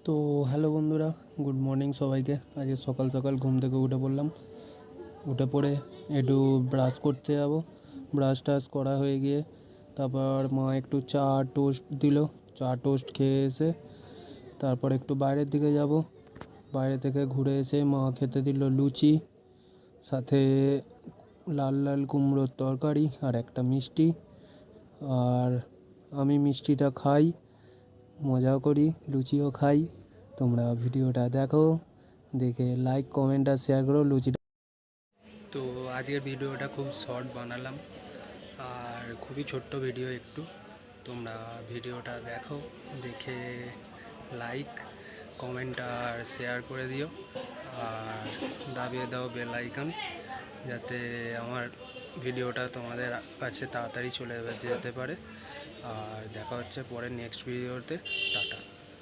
তো হ্যালো বন্ধুরা, good morning সবাইকে। আজকে সকাল সকাল ঘুম থেকে উঠে পড়লাম। উঠে পড়ে একটু ব্রাশ করতে যাব। ব্রাশ টাশ করা হয়ে গিয়ে তারপর মা একটু চা টোস্ট দিল। চা টোস্ট খেয়ে এসে তারপর একটু বাইরের দিকে যাব। বাইরে থেকে ঘুরে এসে মা খেতে দিল লুচি, সাথে লাল লাল কুমড়োর তরকারি আর একটা মিষ্টি। আর আমি মিষ্টিটা খাই, মজাও করি, লুচিও খাই। তোমরা ভিডিওটা দেখো, দেখে লাইক কমেন্ট আর শেয়ার করো লুচিটা। তো আজকের ভিডিওটা খুব শর্ট বানালাম, আর খুবই ছোট্ট ভিডিও একটু। তোমরা ভিডিওটা দেখো, দেখে লাইক কমেন্ট আর শেয়ার করে দিও, আর দাবিয়ে দাও বেল আইকন, যাতে আমার ভিডিওটা তোমাদের কাছে তাড়াতাড়ি চলে যেতে পারে। আর দেখা হচ্ছে পরের নেক্সট ভিডিওতে। টাটা।